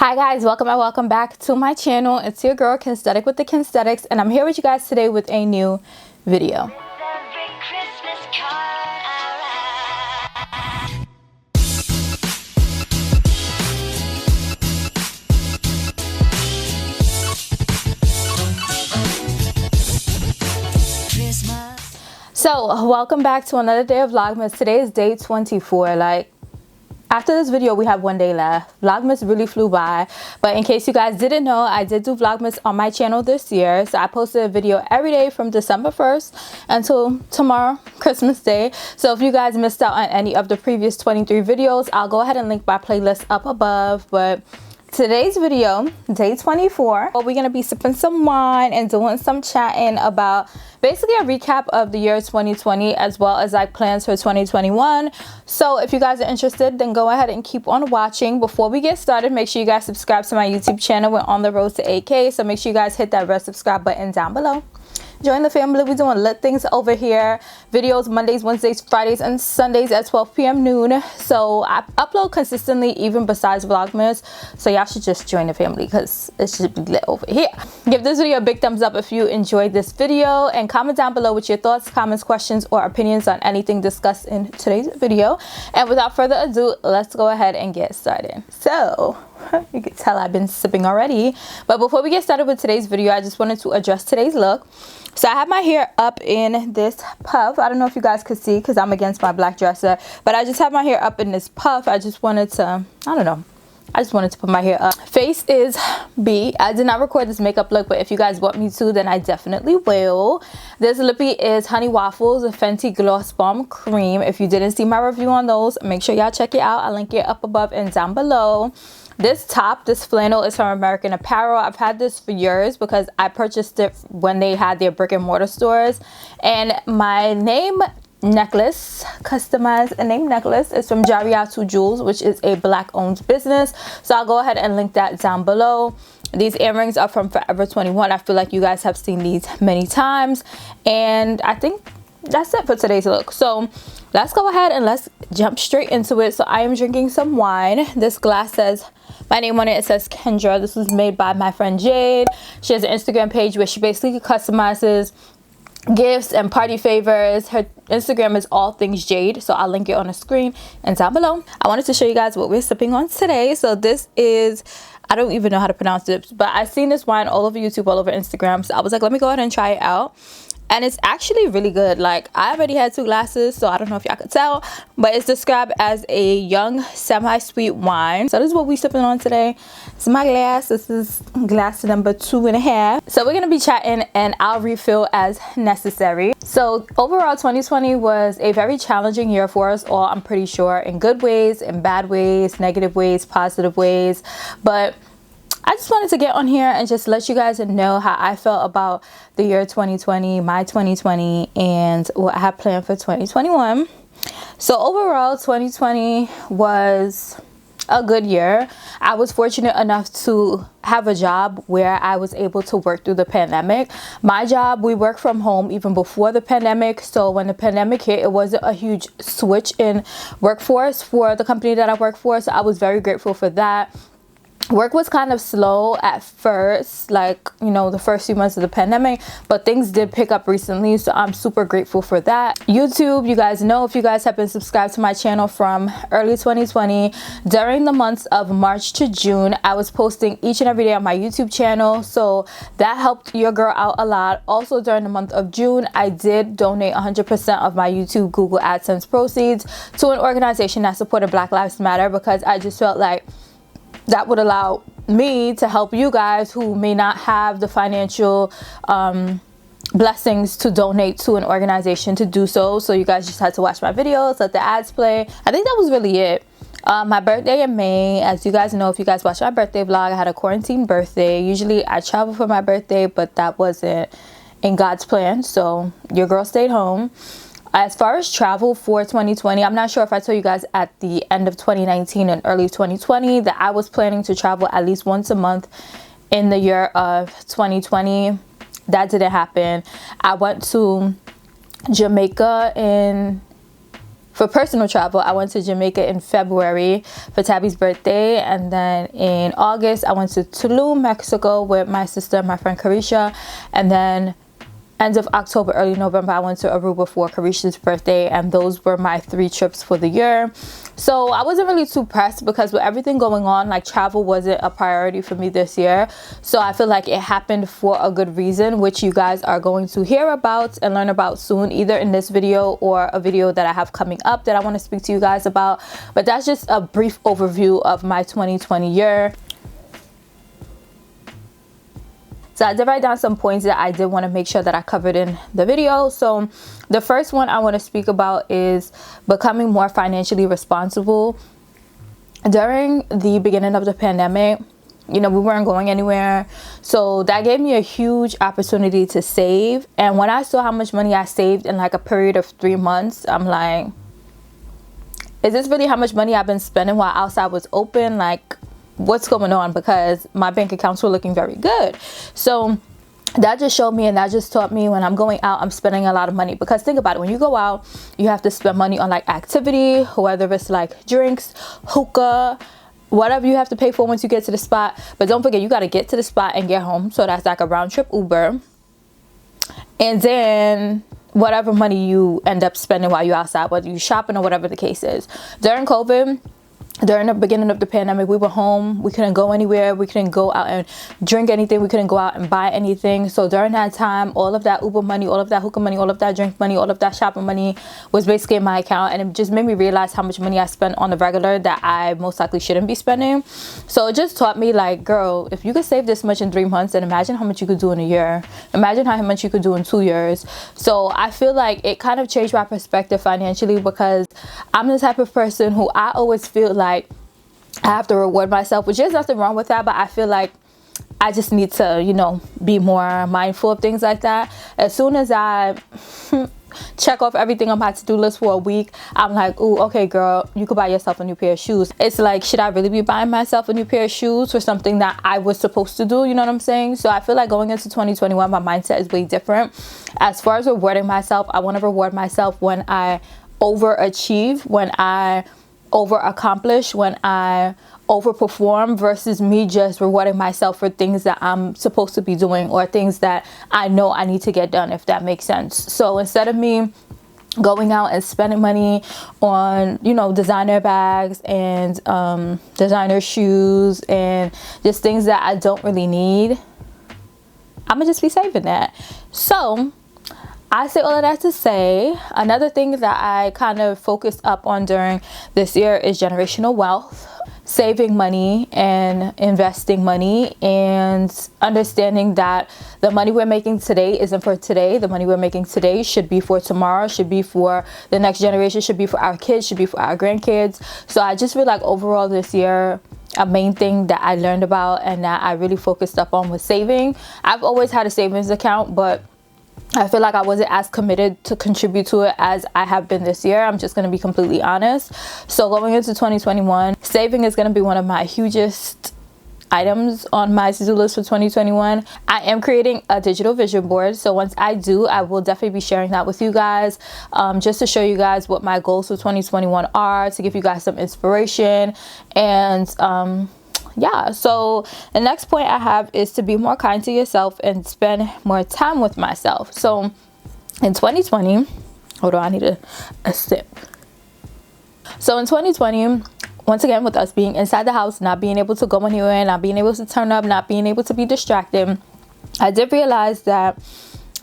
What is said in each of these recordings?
Hi guys, welcome back to my channel. It's your girl Kensthetic with the Kensthetics, and I'm here with you guys today with a new video. So welcome back to another day of Vlogmas. Today is day 24. After this video, we have one day left. Vlogmas really flew by. But in case you guys didn't know, I did do Vlogmas on my channel this year. So I posted a video every day from December 1st until tomorrow, Christmas Day. So if you guys missed out on any of the previous 23 videos, I'll go ahead and link my playlist up above. But today's video, day 24, we're going to be sipping some wine and doing some chatting about basically a recap of the year 2020 as well as like plans for 2021. So if you guys are interested, then go ahead and keep on watching. Before we get started, make sure you guys subscribe to my YouTube channel. We're on the road to 8K, so make sure you guys hit that red subscribe button down below. Join the family. We're doing lit things over here. Videos Mondays, Wednesdays, Fridays, and Sundays at 12 p.m. noon. So I upload consistently even besides Vlogmas. So y'all should just join the family because it should be lit over here. Give this video a big thumbs up if you enjoyed this video. And comment down below with your thoughts, comments, questions, or opinions on anything discussed in today's video. And without further ado, let's go ahead and get started. So you can tell I've been sipping already. But before we get started with today's video, I just wanted to address today's look. So I have my hair up in this puff. I don't know if you guys could see because I'm against my black dresser. But I just have my hair up in this puff. I just wanted to, I don't know. I just wanted to put my hair up. Face is B. I did not record this makeup look, but if you guys want me to, then I definitely will. This lippy is Honey Waffles, a Fenty Gloss Bomb Cream. If you didn't see my review on those, make sure y'all check it out. I'll link it up above and down below. This top, this flannel, is from American Apparel. I've had this for years because I purchased it when they had their brick and mortar stores. And my name necklace, customized a name necklace, is from Jariatu Jewels, which is a black owned business. So I'll go ahead and link that down below. These earrings are from Forever 21. I feel like you guys have seen these many times. And I think that's it for today's look. So let's go ahead and let's jump straight into it. So I am drinking some wine. This glass says my name on it. It says Kendra. This was made by my friend Jade. She has an Instagram page where she basically customizes gifts and party favors. Her Instagram is all things Jade, so I'll link it on the screen and down below. I wanted to show you guys what we're sipping on today. So this is, I don't even know how to pronounce it, but I've seen this wine all over YouTube, all over Instagram, so I was like, let me go ahead and try it out. And it's actually really good. Like, I already had 2 glasses, so I don't know if y'all could tell, but it's described as a young semi-sweet wine. So this is what we sipping on today. It's my glass. This is glass number 2.5. So we're gonna be chatting and I'll refill as necessary. So overall, 2020 was a very challenging year for us all, I'm pretty sure, in good ways, in bad ways, negative ways, positive ways. But I just wanted to get on here and just let you guys know how I felt about the year 2020, my 2020, and what I have planned for 2021. So overall, 2020 was a good year. I was fortunate enough to have a job where I was able to work through the pandemic. My job, we worked from home even before the pandemic. So when the pandemic hit, it wasn't a huge switch in workforce for the company that I work for. So I was very grateful for that. Work was kind of slow at first, like, you know, the first few months of the pandemic, but things did pick up recently, so I'm super grateful for that. YouTube, you guys know, if you guys have been subscribed to my channel from early 2020, during the months of March to June, I was posting each and every day on my YouTube channel, so that helped your girl out a lot. Also, during the month of June, I did donate 100% of my YouTube Google AdSense proceeds to an organization that supported Black Lives Matter, because I just felt like that would allow me to help you guys who may not have the financial blessings to donate to an organization to do so. So you guys just had to watch my videos, let the ads play. I think that was really it. My birthday in May, as you guys know, if you guys watch my birthday vlog, I had a quarantine birthday. Usually I travel for my birthday, but that wasn't in God's plan, so your girl stayed home. As far as travel for 2020, I'm not sure if I told you guys at the end of 2019 and early 2020 that I was planning to travel at least once a month in the year of 2020. That didn't happen. I went to Jamaica for personal travel, I went to Jamaica in February for Tabby's birthday, and then in August I went to Tulum, Mexico with my sister and my friend Carisha, and then end of October, early November, I went to Aruba for Carisha's birthday, and those were my 3 trips for the year. So I wasn't really too pressed because with everything going on, like travel wasn't a priority for me this year. So I feel like it happened for a good reason, which you guys are going to hear about and learn about soon, either in this video or a video that I have coming up that I want to speak to you guys about. But that's just a brief overview of my 2020 year. So I did write down some points that I did want to make sure that I covered in the video. So the first one I want to speak about is becoming more financially responsible. During the beginning of the pandemic, you know, we weren't going anywhere. So that gave me a huge opportunity to save. And when I saw how much money I saved in like a period of 3 months, I'm like, is this really how much money I've been spending while outside was open? Like, what's going on? Because my bank accounts were looking very good. So that just showed me, and that just taught me, when I'm going out, I'm spending a lot of money. Because think about it, when you go out, you have to spend money on like activity, whether it's like drinks, hookah, whatever you have to pay for once you get to the spot. But don't forget, you got to get to the spot and get home. So that's like a round trip Uber. And then whatever money you end up spending while you're outside, whether you're shopping or whatever the case is. During COVID, during the beginning of the pandemic, we were home. We couldn't go anywhere. We couldn't go out and drink anything. We couldn't go out and buy anything. So during that time, all of that Uber money, all of that hookah money, all of that drink money, all of that shopping money was basically in my account. And it just made me realize how much money I spent on the regular that I most likely shouldn't be spending. So it just taught me, like, girl, if you could save this much in 3 months, then imagine how much you could do in a year. Imagine how much you could do in 2 years. So I feel like it kind of changed my perspective financially, because I'm the type of person who I always feel like I have to reward myself, which there's nothing wrong with that, but I feel like I just need to, you know, be more mindful of things like that. As soon as I check off everything on my to-do list for a week, I'm like, ooh, okay, girl, you could buy yourself a new pair of shoes. It's like, should I really be buying myself a new pair of shoes for something that I was supposed to do? You know what I'm saying? So I feel like going into 2021, my mindset is way different. As far as rewarding myself, I want to reward myself when I overachieve, when I over accomplish, when I overperform, versus me just rewarding myself for things that I'm supposed to be doing or things that I know I need to get done, if that makes sense. So instead of me going out and spending money on, you know, designer bags and designer shoes and just things that I don't really need, I'm gonna just be saving that. So I say all of that to say, another thing that I kind of focused up on during this year is generational wealth, saving money and investing money, and understanding that the money we're making today isn't for today. The money we're making today should be for tomorrow, should be for the next generation, should be for our kids, should be for our grandkids. So I just feel like overall this year, a main thing that I learned about and that I really focused up on was saving. I've always had a savings account, but I feel like I wasn't as committed to contribute to it as I have been this year. I'm just going to be completely honest. So going into 2021, saving is going to be one of my hugest items on my to-do list for 2021. I am creating a digital vision board. So once I do, I will definitely be sharing that with you guys, just to show you guys what my goals for 2021 are, to give you guys some inspiration. And yeah, so the next point I have is to be more kind to yourself and spend more time with myself. So in 2020, hold on, I need a sip. So in 2020, once again, with us being inside the house, not being able to go anywhere, not being able to turn up, not being able to be distracted, I did realize that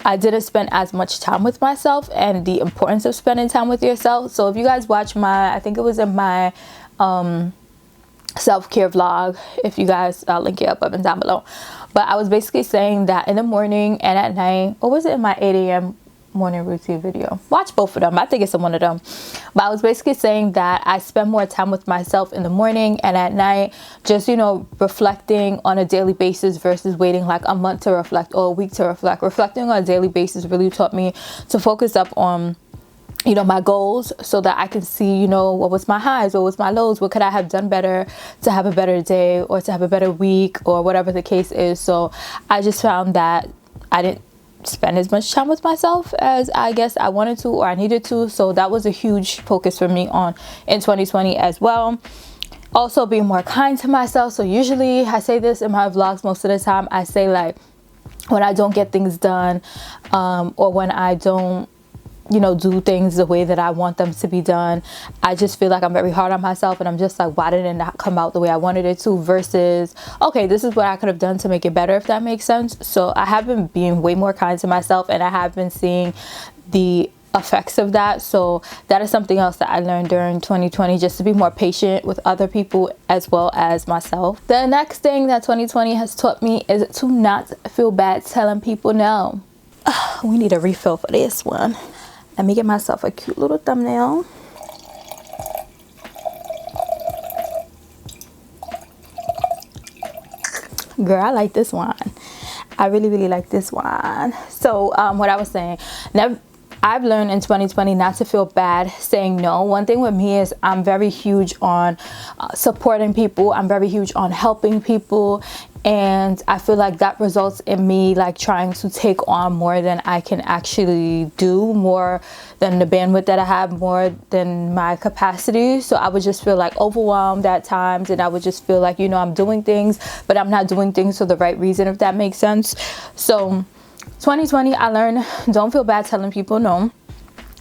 I didn't spend as much time with myself, and the importance of spending time with yourself. So if you guys watch my, I think it was in my self-care vlog, if you guys, I'll link it up and down below, but I was basically saying that in the morning and at night, or was it in my 8 a.m. morning routine video? Watch both of them. I think it's in one of them. But I was basically saying that I spend more time with myself in the morning and at night, just, you know, reflecting on a daily basis versus waiting like a month to reflect or a week to reflect. Reflecting on a daily basis really taught me to focus up on, you know, my goals, so that I can see, you know, what was my highs, what was my lows, what could I have done better to have a better day or to have a better week or whatever the case is. So I just found that I didn't spend as much time with myself as I guess I wanted to or I needed to. So that was a huge focus for me in 2020 as well. Also being more kind to myself. So usually I say this in my vlogs most of the time. I say like when I don't get things done, or when I don't, you know, do things the way that I want them to be done, I just feel like I'm very hard on myself, and I'm just like, why did it not come out the way I wanted it to, versus okay, this is what I could have done to make it better, if that makes sense. So I have been being way more kind to myself, and I have been seeing the effects of that. So that is something else that I learned during 2020, just to be more patient with other people as well as myself. The next thing that 2020 has taught me is to not feel bad telling people no. We need a refill for this one. Let me get myself a cute little thumbnail. Girl, I like this one. I really like this one. So what I was saying, I've learned in 2020 not to feel bad saying no. One thing with me is I'm very huge on supporting people. I'm very huge on helping people. And I feel like that results in me like trying to take on more than I can actually do, more than the bandwidth that I have, more than my capacity. So I would just feel like overwhelmed at times, and I would just feel like, you know, I'm doing things, but I'm not doing things for the right reason, if that makes sense. So 2020, I learned, don't feel bad telling people no.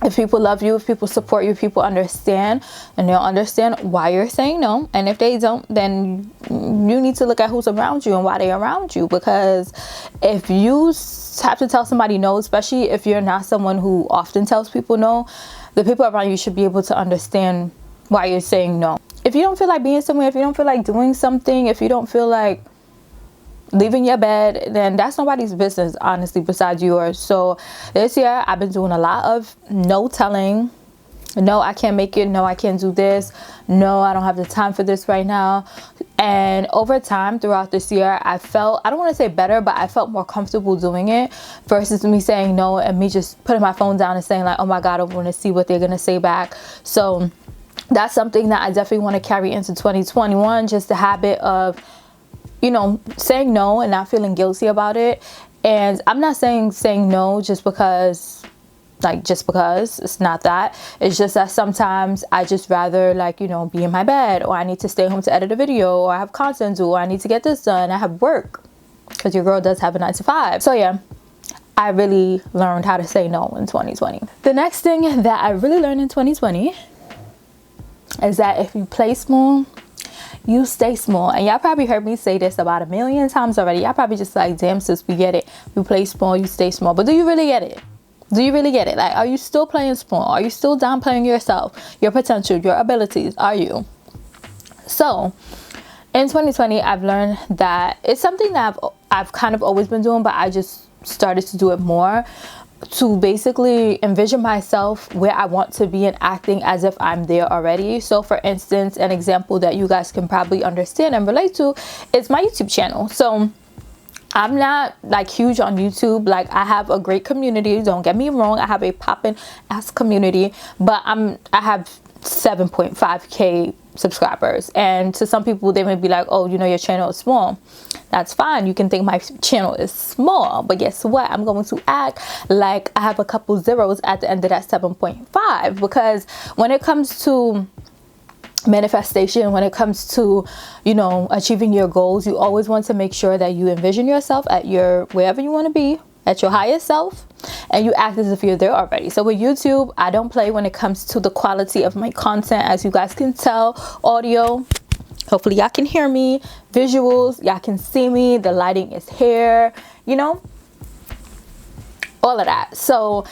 If people love you, if people support you, if people understand, and they'll understand why you're saying no. And if they don't, then you need to look at who's around you and why they're around you. Because if you have to tell somebody no, especially if you're not someone who often tells people no, the people around you should be able to understand why you're saying no. If you don't feel like being somewhere, if you don't feel like doing something, if you don't feel like leaving your bed, then that's nobody's business, honestly, besides yours. So this year I've been doing a lot of no telling. No, I can't make it. No, I can't do this. No, I don't have the time for this right now. And over time throughout this year, I felt, I don't want to say better, but I felt more comfortable doing it versus me saying no and me just putting my phone down and saying like, oh my God, I want to see what they're going to say back. So that's something that I definitely want to carry into 2021, just the habit of, you know, saying no and not feeling guilty about it. And I'm not saying no just because, it's not that. It's just that sometimes I just rather, like, you know, be in my bed, or I need to stay home to edit a video, or I have content to do, or I need to get this done, I have work, because your girl does have a 9 to 5. So yeah, I really learned how to say no in 2020. The next thing that I really learned in 2020 is that if you play small, you stay small. And y'all probably heard me say this about 1,000,000 times already. Y'all probably just like, damn sis, we get it. You play small, you stay small. But do you really get it? Do you really get it? Like, are you still playing small? Are you still downplaying yourself, your potential, your abilities? Are you? So in 2020, I've learned that it's something that I've kind of always been doing, but I just started to do it more, to basically envision myself where I want to be and acting as if I'm there already. So for instance, an example that you guys can probably understand and relate to is my YouTube channel. So I'm not like huge on YouTube. Like, I have a great community, don't get me wrong. I have a poppin' ass community, but I have 7.5k subscribers, and to some people they may be like, oh, you know, your channel is small. That's fine, you can think my channel is small, but guess what, I'm going to act like I have a couple zeros at the end of that 7.5, because when it comes to manifestation, when it comes to, you know, achieving your goals, you always want to make sure that you envision yourself at your wherever you want to be, at your highest self, and you act as if you're there already. So with YouTube, I don't play when it comes to the quality of my content, as you guys can tell. Audio, hopefully y'all can hear me. Visuals, y'all can see me. The lighting is here, you know, all of that. So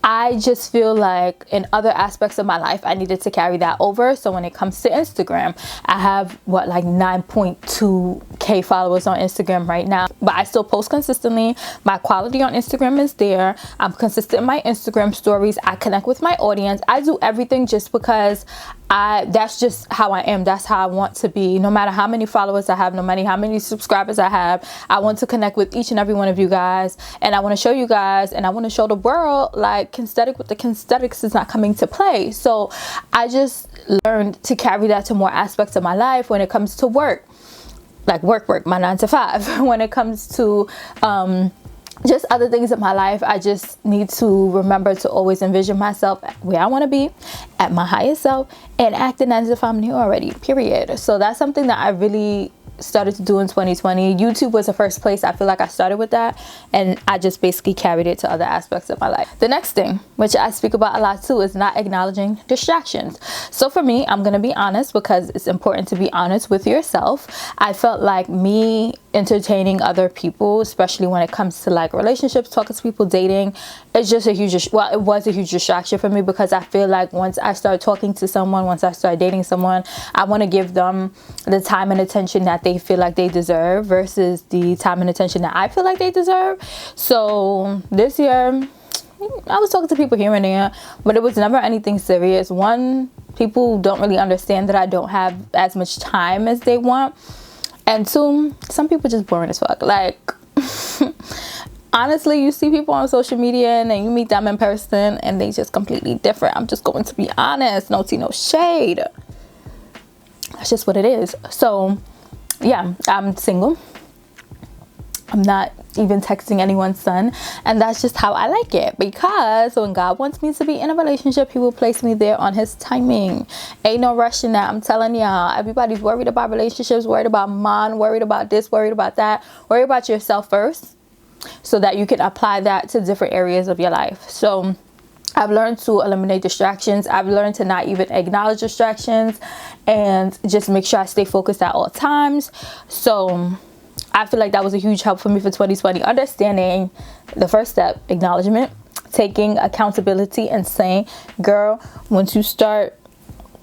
I just feel like in other aspects of my life, I needed to carry that over. So when it comes to Instagram, I have what, like 9.2k followers on Instagram right now, but I still post consistently. My quality on Instagram is there. I'm consistent in my Instagram stories. I connect with my audience. I do everything just because that's just how I am. That's how I want to be. No matter how many followers I have, no matter how many subscribers I have, I want to connect with each and every one of you guys, and I want to show you guys, and I want to show the world like Kensthetic with the Kensthetics is not coming to play. So I just learned to carry that to more aspects of my life. When it comes to work, like work, my 9 to 5. When it comes to just other things in my life. I just need to remember to always envision myself where I want to be, at my highest self, and acting as if I'm new already, period. So that's something that I really started to do in 2020. YouTube was the first place I feel like I started with that, and I just basically carried it to other aspects of my life. The next thing, which I speak about a lot too, is not acknowledging distractions. So for me, I'm gonna be honest, because it's important to be honest with yourself. I felt like me entertaining other people, especially when it comes to like relationships, talking to people, dating, it's just a huge, well, it was a huge distraction for me, because I feel like once I start talking to someone, once I start dating someone, I want to give them the time and attention that they feel like they deserve versus the time and attention that I feel like they deserve. So this year I was talking to people here and there, but it was never anything serious. One, people don't really understand that I don't have as much time as they want. And two, some people just boring as fuck. Like, honestly, you see people on social media and then you meet them in person and they just completely different. I'm just going to be honest. No tea, no shade. That's just what it is. So, yeah, I'm single. I'm not even texting anyone's son, and that's just how I like it, because when God wants me to be in a relationship, he will place me there on his timing. Ain't no rushing that. I'm telling y'all, everybody's worried about relationships, worried about man, worried about this, worried about that. Worry about yourself first so that you can apply that to different areas of your life. So I've learned to eliminate distractions. I've learned to not even acknowledge distractions and just make sure I stay focused at all times. So I feel like that was a huge help for me for 2020. Understanding the first step, acknowledgement, taking accountability and saying, girl, once you start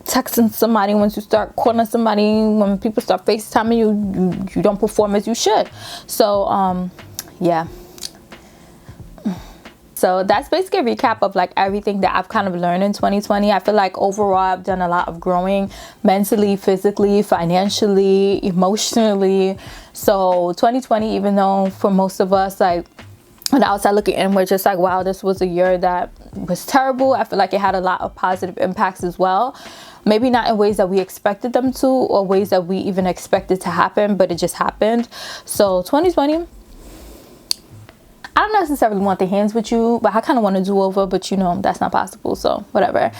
texting somebody, once you start calling somebody, when people start FaceTiming you, you don't perform as you should. So, yeah. So that's basically a recap of like everything that I've kind of learned in 2020. I feel like overall I've done a lot of growing mentally, physically, financially, emotionally. So 2020, even though for most of us, like on the outside looking in, we're just like, wow, this was a year that was terrible. I feel like it had a lot of positive impacts as well. Maybe not in ways that we expected them to, or ways that we even expected to happen, but it just happened. So 2020, I don't necessarily want the hands with you, but I kind of want to do over, but you know, that's not possible. So whatever.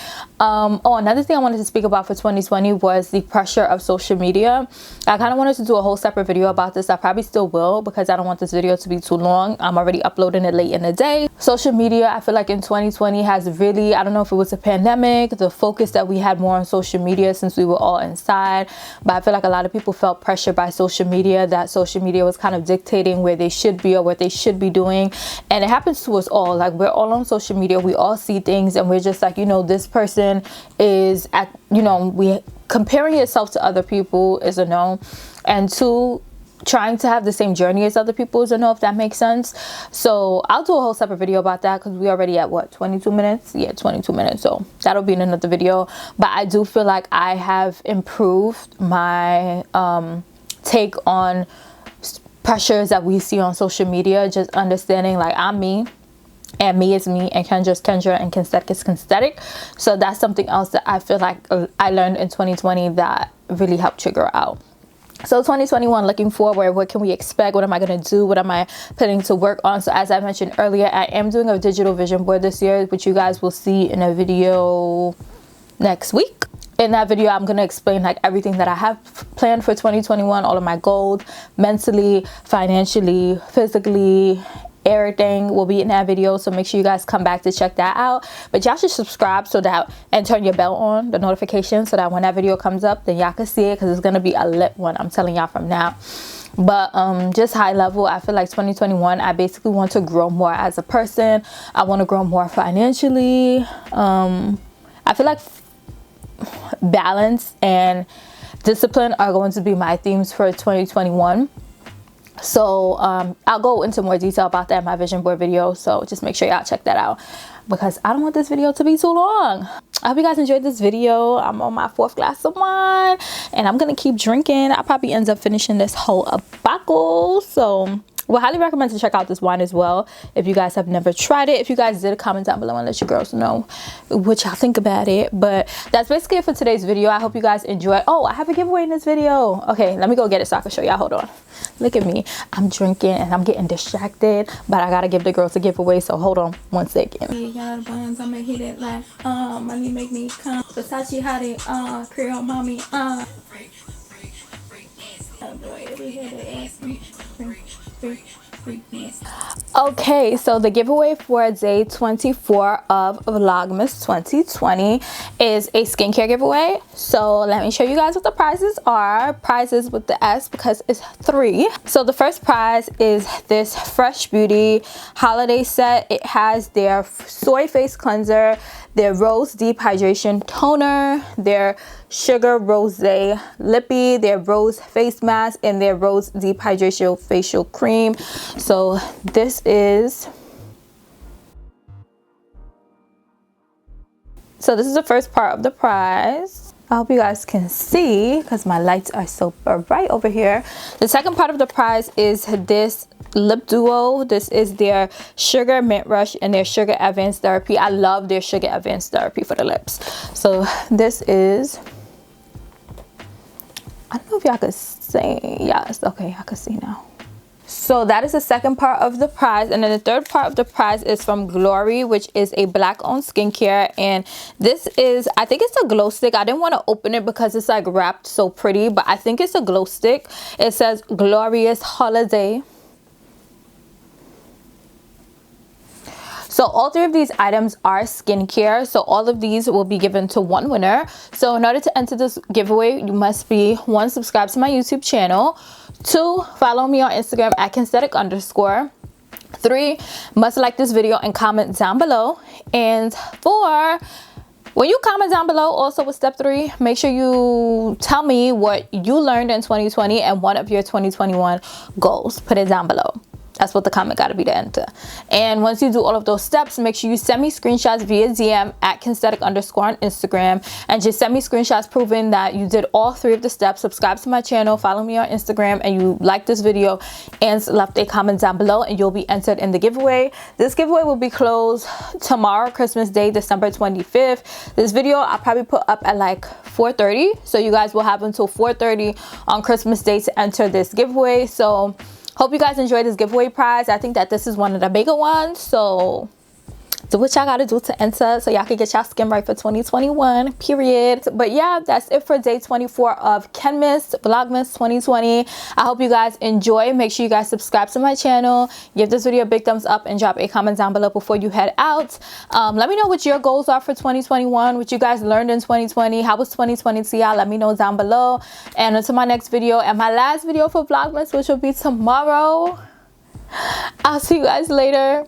Oh, another thing I wanted to speak about for 2020 was the pressure of social media. I kind of wanted to do a whole separate video about this. I probably still will, because I don't want this video to be too long. I'm already uploading it late in the day. Social media, I feel like in 2020 has really, I don't know if it was a pandemic, the focus that we had more on social media since we were all inside, but I feel like a lot of people felt pressured by social media, that social media was kind of dictating where they should be or what they should be doing. And it happens to us all. Like, we're all on social media, we all see things, and we're just like, you know, this person is at, you know, comparing yourself to other people is a no. And two, trying to have the same journey as other people is a no, if that makes sense. So I'll do a whole separate video about that, because we're already at what, 22 minutes? Yeah, 22 minutes. So that'll be in another video. But I do feel like I have improved my take on pressures that we see on social media. Just understanding like I'm me, and me is me, and Kendra is Kendra, and Kensthetic is Kensthetic. So that's something else that I feel like I learned in 2020 that really helped figure out. So 2021, looking forward, what can we expect? What am I going to do? What am I putting to work on? So as I mentioned earlier, I am doing a digital vision board this year, which you guys will see in a video next week. In that video, I'm going to explain like everything that I have planned for 2021, all of my goals, mentally, financially, physically, everything will be in that video. So make sure you guys come back to check that out. But y'all should subscribe so that, and turn your bell on, the notification, so that when that video comes up, then y'all can see it, because it's going to be a lit one. I'm telling y'all from now. But just high level, I feel like 2021, I basically want to grow more as a person. I want to grow more financially. I feel like balance and discipline are going to be my themes for 2021. So I'll go into more detail about that in my vision board video. So just make sure y'all check that out, because I don't want this video to be too long. I hope you guys enjoyed this video. I'm on my 4th glass of wine, and I'm gonna keep drinking. I probably end up finishing this whole bottle. So would highly recommend to check out this wine as well if you guys have never tried it. If you guys did, comment down below and let your girls know what y'all think about it. But that's basically it for today's video. I hope you guys enjoy. Oh, I have a giveaway in this video. Okay, let me go get it so I can show y'all. Hold on. Look at me. I'm drinking and I'm getting distracted, but I gotta give the girls a giveaway, so hold on one second. Y'all buns, I'ma hit it like money make me come. Versace hot it, Creole mommy, Okay, so the giveaway for day 24 of Vlogmas 2020 is a skincare giveaway. So let me show you guys what the prizes are. Prizes with the S because it's 3. So the first prize is this Fresh Beauty holiday set. It has their soy face cleanser, their rose deep hydration toner, their sugar rose lippy, their rose face mask, and their rose deep hydration facial cream. So this is the first part of the prize. I hope you guys can see because my lights are so bright over here. The second part of the prize is this lip duo. This is their Sugar Mint Rush and their Sugar Advanced Therapy. I love their Sugar Advanced Therapy for the lips. So this is, I don't know if y'all could see. Yes, okay, I can see now. So that is the second part of the prize, and then the third part of the prize is from Glory, which is a black owned skincare, and this is, I think it's a glow stick. I didn't want to open it because it's like wrapped so pretty, but I think it's a glow stick. It says Glorious Holiday. So all 3 of these items are skincare. So all of these will be given to one winner. So in order to enter this giveaway, you must be 1, subscribe to my YouTube channel. 2, follow me on Instagram at Kensthetic_. 3, must like this video and comment down below. And 4, when you comment down below also with step 3, make sure you tell me what you learned in 2020 and one of your 2021 goals. Put it down below. That's what the comment got to be to enter. And once you do all of those steps, make sure you send me screenshots via DM at Kensthetic_ on Instagram. And just send me screenshots proving that you did all 3 of the steps. Subscribe to my channel, follow me on Instagram, and you like this video and left a comment down below, and you'll be entered in the giveaway. This giveaway will be closed tomorrow, Christmas Day, December 25th. This video I'll probably put up at like 4:30. So you guys will have until 4:30 on Christmas Day to enter this giveaway. So hope you guys enjoyed this giveaway prize. I think that this is one of the bigger ones. So do what y'all gotta do to enter so y'all can get y'all skin right for 2021, period. But yeah, that's it for day 24 of Vlogmas 2020. I hope you guys enjoy. Make sure you guys subscribe to my channel, give this video a big thumbs up, and drop a comment down below before you head out. Let me know what your goals are for 2021, what you guys learned in 2020. How was 2020 to y'all? Let me know down below. And until my next video and my last video for Vlogmas, which will be tomorrow, I'll see you guys later.